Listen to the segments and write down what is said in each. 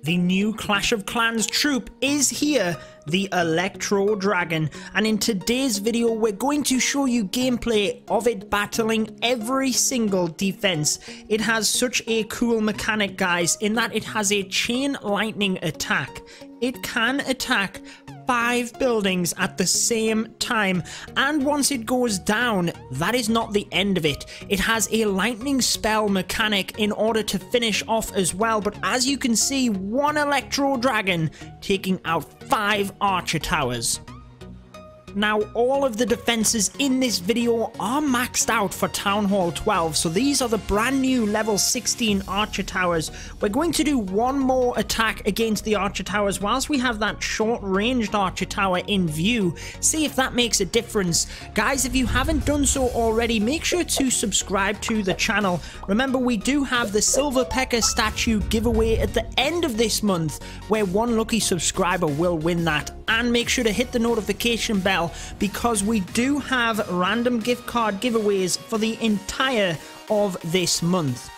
The new Clash of Clans troop is here, the Electro Dragon, and in today's video we're going to show you gameplay of it battling every single defense. It has such a cool mechanic, guys, in that it has a chain lightning attack. It can attack 5 buildings at the same time, and once it goes down, that is not the end of it. It has a lightning spell mechanic in order to finish off as well, but as you can see, one Electro Dragon taking out 5 archer towers. Now, all of the defenses in this video are maxed out for Town Hall 12, so these are the brand new level 16 archer towers. We're going to do one more attack against the archer towers whilst we have that short-ranged archer tower in view. See if that makes a difference. Guys, if you haven't done so already, make sure to subscribe to the channel. Remember, we do have the Silver Pecker statue giveaway at the end of this month, where one lucky subscriber will win that. And make sure to hit the notification bell, because we do have random gift card giveaways for the entire of this month.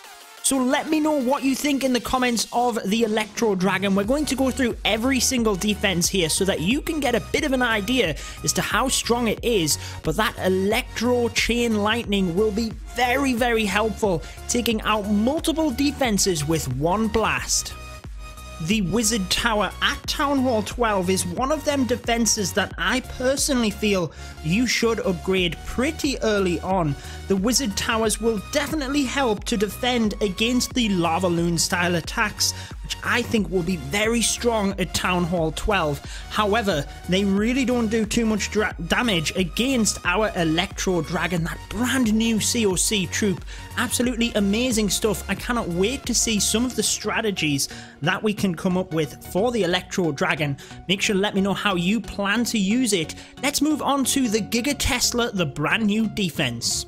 So let me know what you think in the comments of the Electro Dragon. We're going to go through every single defense here so that you can get a bit of an idea as to how strong it is, but that Electro Chain Lightning will be very, very helpful, taking out multiple defenses with one blast. The Wizard Tower at Town Hall 12 is one of them defenses that I personally feel you should upgrade pretty early on. The Wizard Towers will definitely help to defend against the Lava Loon style attacks, which I think will be very strong at Town Hall 12. However, they really don't do too much damage against our Electro Dragon, that brand new CoC troop. Absolutely amazing stuff. I cannot wait to see some of the strategies that we can come up with for the Electro Dragon. Make sure to let me know how you plan to use it. Let's move on to the Giga Tesla, the brand new defense.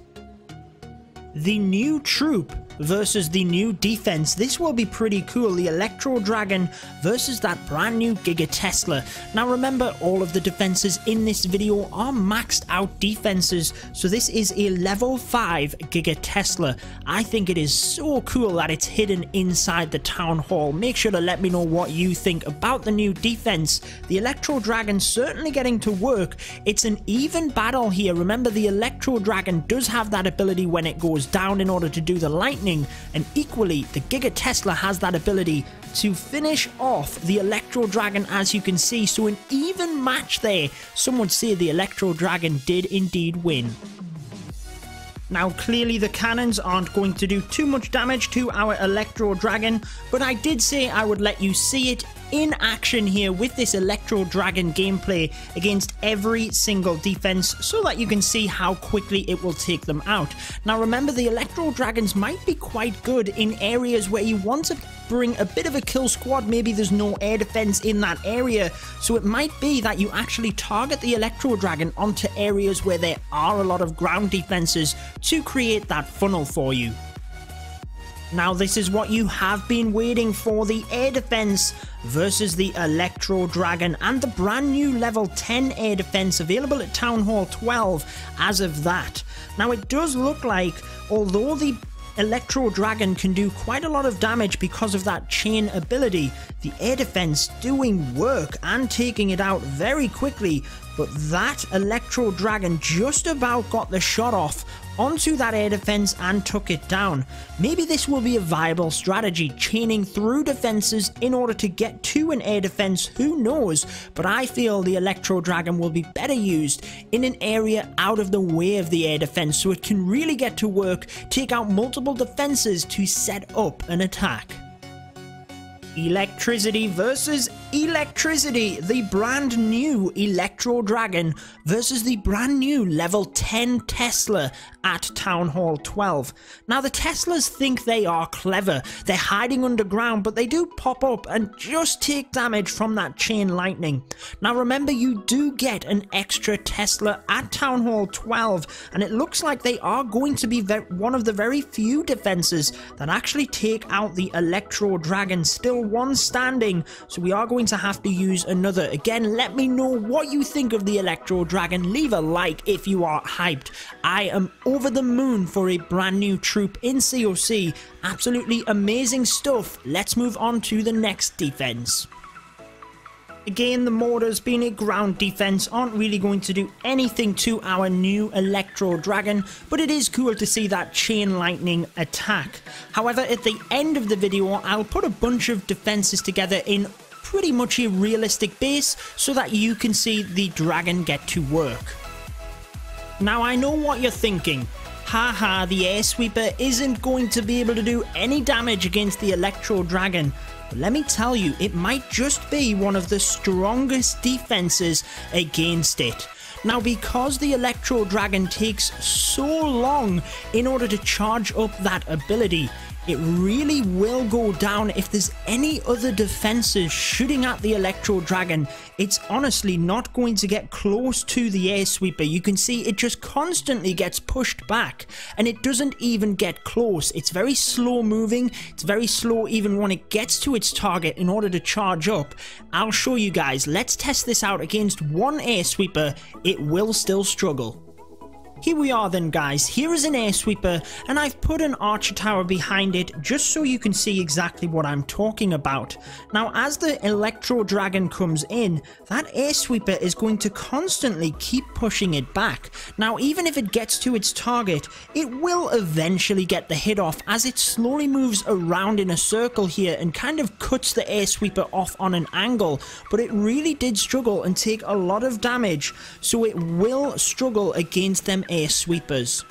The new troop versus the new defense. This will be pretty cool. The Electro Dragon versus that brand new Giga Tesla. Now remember, all of the defenses in this video are maxed out defenses, so this is a level 5 Giga Tesla. I think it is so cool that it's hidden inside the town hall. Make sure to let me know what you think about the new defense. The Electro Dragon certainly getting to work. It's an even battle here. Remember, the Electro Dragon does have that ability when it goes down in order to do the lightning, and equally the Giga Tesla has that ability to finish off the Electro Dragon, as you can see. So an even match there. Some would say the Electro Dragon did indeed win. Now clearly the cannons aren't going to do too much damage to our Electro Dragon, but I did say I would let you see it in action here with this Electro Dragon gameplay against every single defense, so that you can see how quickly it will take them out. Now remember, the Electro Dragons might be quite good in areas where you want to bring a bit of a kill squad. Maybe there's no air defense in that area, so it might be that you actually target the Electro Dragon onto areas where there are a lot of ground defenses to create that funnel for you. Now this is what you have been waiting for, the air defense versus the Electro Dragon, and the brand new level 10 air defense available at Town Hall 12 as of that. Now it does look like, although the Electro Dragon can do quite a lot of damage because of that chain ability, the air defense doing work and taking it out very quickly, but that Electro Dragon just about got the shot off onto that air defense and took it down. Maybe this will be a viable strategy, chaining through defenses in order to get to an air defense, who knows, but I feel the Electro Dragon will be better used in an area out of the way of the air defense, so it can really get to work, take out multiple defenses to set up an attack. Electricity versus electricity. The brand new Electro Dragon versus the brand new level 10 Tesla at Town Hall 12. Now the Teslas think they are clever. They're hiding underground, but they do pop up and just take damage from that chain lightning. Now remember, you do get an extra Tesla at Town Hall 12, and it looks like they are going to be one of the very few defenses that actually take out the Electro Dragon. Still one standing, so we are going going to have to use another. Again, let me know what you think of the Electro Dragon. Leave a like if you are hyped. I am over the moon for a brand new troop in CoC. Absolutely amazing stuff. Let's move on to the next defense. Again, the mortars being a ground defense aren't really going to do anything to our new Electro Dragon, but it is cool to see that chain lightning attack. However, at the end of the video, I'll put a bunch of defenses together in pretty much a realistic base so that you can see the dragon get to work. Now, I know what you're thinking. Haha, the air sweeper isn't going to be able to do any damage against the Electro Dragon. But let me tell you, it might just be one of the strongest defenses against it. Now, because the Electro Dragon takes so long in order to charge up that ability, it really will go down if there's any other defenses shooting at the Electro Dragon. It's honestly not going to get close to the air sweeper. You can see it just constantly gets pushed back and it doesn't even get close. It's very slow moving. It's very slow even when it gets to its target in order to charge up. I'll show you guys. Let's test this out against one air sweeper. It will still struggle. Here we are then, guys. Here is an air sweeper and I've put an archer tower behind it just so you can see exactly what I'm talking about. Now, as the Electro Dragon comes in, that air sweeper is going to constantly keep pushing it back. Now, even if it gets to its target, it will eventually get the hit off as it slowly moves around in a circle here and kind of cuts the air sweeper off on an angle. But it really did struggle and take a lot of damage, so it will struggle against them air sweepers.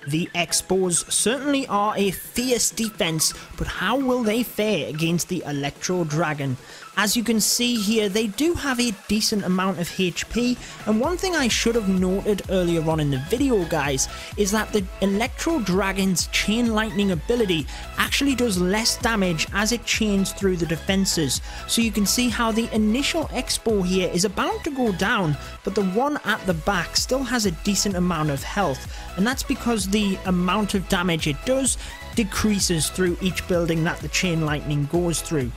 The Expos certainly are a fierce defense, but how will they fare against the Electro Dragon? As you can see here, they do have a decent amount of HP, and one thing I should have noted earlier on in the video, guys, is that the Electro Dragon's chain lightning ability actually does less damage as it chains through the defenses. So you can see how the initial Expo here is about to go down, but the one at the back still has a decent amount of health, and that's because the amount of damage it does decreases through each building that the chain lightning goes through.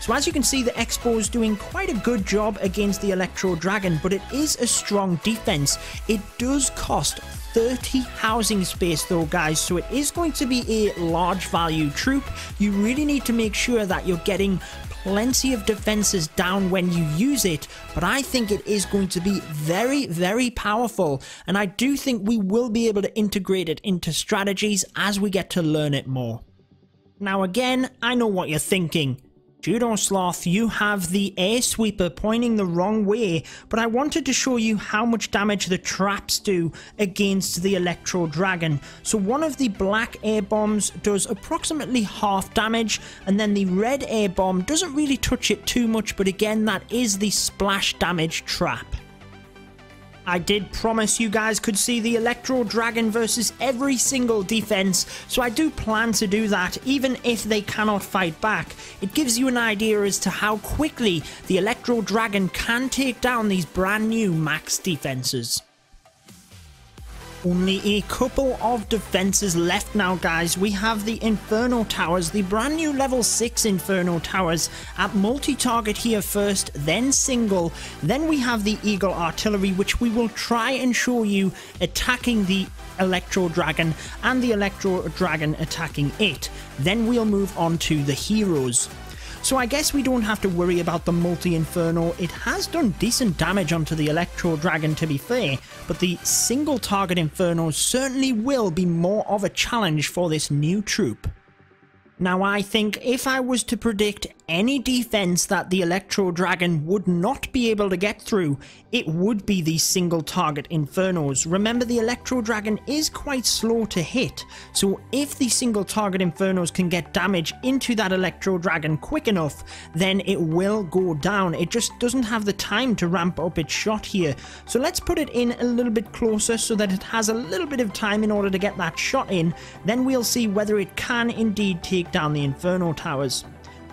So as you can see, the Expo is doing quite a good job against the Electro Dragon, but it is a strong defense. It does cost 30 housing space though, guys, so it is going to be a large value troop. You really need to make sure that you're getting plenty of defenses down when you use it, but I think it is going to be very, very powerful, and I do think we will be able to integrate it into strategies as we get to learn it more. Now again, I know what you're thinking. Judo Sloth, you have the air sweeper pointing the wrong way, but I wanted to show you how much damage the traps do against the Electro Dragon. So one of the black air bombs does approximately half damage, and then the red air bomb doesn't really touch it too much, but again, that is the splash damage trap. I did promise you guys could see the Electro Dragon versus every single defense, so I do plan to do that even if they cannot fight back. It gives you an idea as to how quickly the Electro Dragon can take down these brand new max defenses. Only a couple of defenses left now, guys. We have the Infernal Towers, the brand new level 6 Infernal Towers at multi-target here first, then single. Then we have the Eagle Artillery, which we will try and show you attacking the Electro Dragon and the Electro Dragon attacking it. Then we'll move on to the heroes. So I guess we don't have to worry about the multi-inferno. It has done decent damage onto the Electro Dragon, to be fair, but the single target infernos certainly will be more of a challenge for this new troop. Now, I think if I was to predict any defense that the Electro Dragon would not be able to get through, it would be the single target Infernos. Remember, the Electro Dragon is quite slow to hit, so if the single target Infernos can get damage into that Electro Dragon quick enough, then it will go down. It just doesn't have the time to ramp up its shot here. So let's put it in a little bit closer so that it has a little bit of time in order to get that shot in. Then we'll see whether it can indeed take down the Infernal Towers.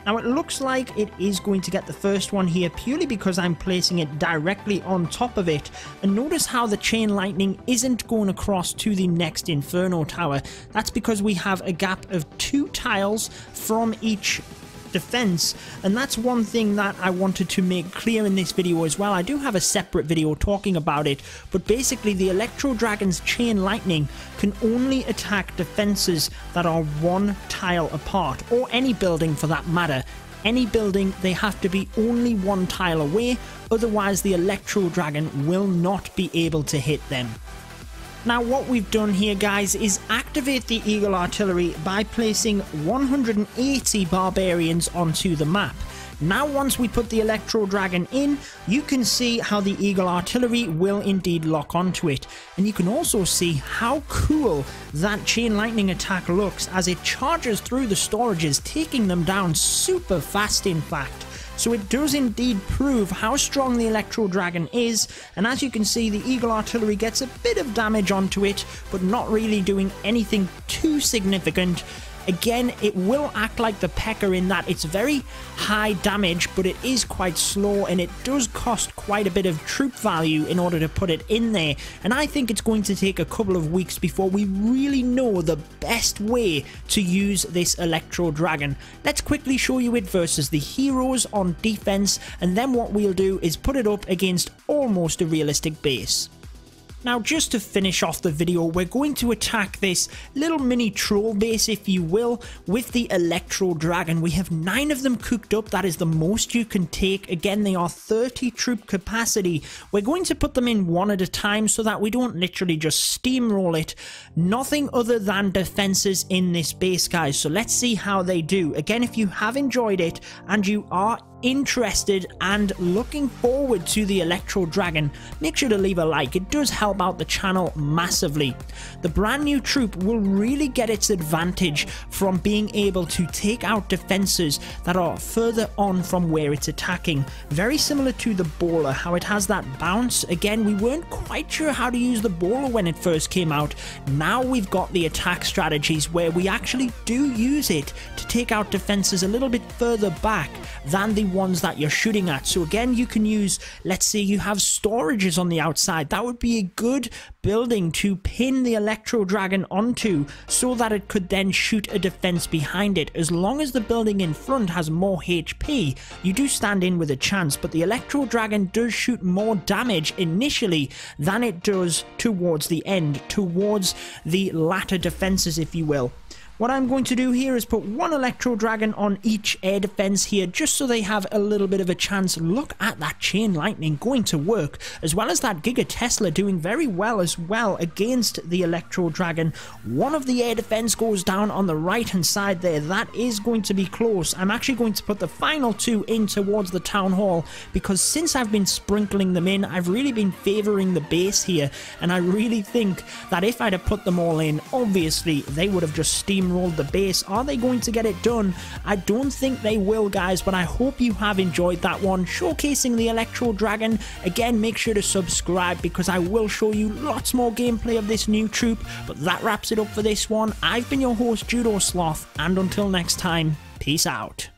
Now, it looks like it is going to get the first one here purely because I'm placing it directly on top of it. And notice how the chain lightning isn't going across to the next Inferno Tower. That's because we have a gap of 2 tiles from each defense, and that's one thing that I wanted to make clear in this video as well. I do have a separate video talking about it, but basically the Electro Dragon's chain lightning can only attack defenses that are one tile apart, or any building for that matter. Any building, they have to be only one tile away, otherwise the Electro Dragon will not be able to hit them. Now what we've done here, guys, is activate the Eagle Artillery by placing 180 barbarians onto the map. Now once we put the Electro Dragon in, you can see how the Eagle Artillery will indeed lock onto it. And you can also see how cool that chain lightning attack looks as it charges through the storages, taking them down super fast in fact. So it does indeed prove how strong the Electro Dragon is, and as you can see, the Eagle Artillery gets a bit of damage onto it, but not really doing anything too significant. Again, it will act like the P.E.K.K.A in that it's very high damage, but it is quite slow, and it does cost quite a bit of troop value in order to put it in there. And I think it's going to take a couple of weeks before we really know the best way to use this Electro Dragon. Let's quickly show you it versus the heroes on defense, and then what we'll do is put it up against almost a realistic base. Now just to finish off the video, we're going to attack this little mini troll base, if you will, with the Electro Dragon. We have 9 of them cooked up. That is the most you can take. Again, they are 30 troop capacity. We're going to put them in one at a time so that we don't literally just steamroll it. Nothing other than defenses in this base, guys. So let's see how they do. Again, if you have enjoyed it and you are interested and looking forward to the Electro Dragon, make sure to leave a like. It does help out the channel massively. The brand new troop will really get its advantage from being able to take out defenses that are further on from where it's attacking. Very similar to the Bowler, how it has that bounce. Again, we weren't quite sure how to use the Bowler when it first came out. Now we've got the attack strategies where we actually do use it to take out defenses a little bit further back than the ones that you're shooting at. So again, you can use, let's say you have storages on the outside, that would be a good building to pin the Electro Dragon onto so that it could then shoot a defense behind it. As long as the building in front has more HP, you do stand in with a chance, but the Electro Dragon does shoot more damage initially than it does towards the end, towards the latter defenses, if you will. What I'm going to do here is put one Electro Dragon on each air defense here, just so they have a little bit of a chance. Look at that chain lightning going to work, as well as that Giga Tesla doing very well as well against the Electro Dragon. One of the air defense goes down on the right hand side there. That is going to be close. I'm actually going to put the final 2 in towards the town hall, because since I've been sprinkling them in, I've really been favoring the base here, and I really think that if I'd have put them all in, obviously they would have just steamrolled the base. Are they going to get it done? I don't think they will, guys, but I hope you have enjoyed that one showcasing the Electro Dragon. Again, make sure to subscribe because I will show you lots more gameplay of this new troop. But that wraps it up for this one. I've been your host, Judo Sloth, and until next time, peace out.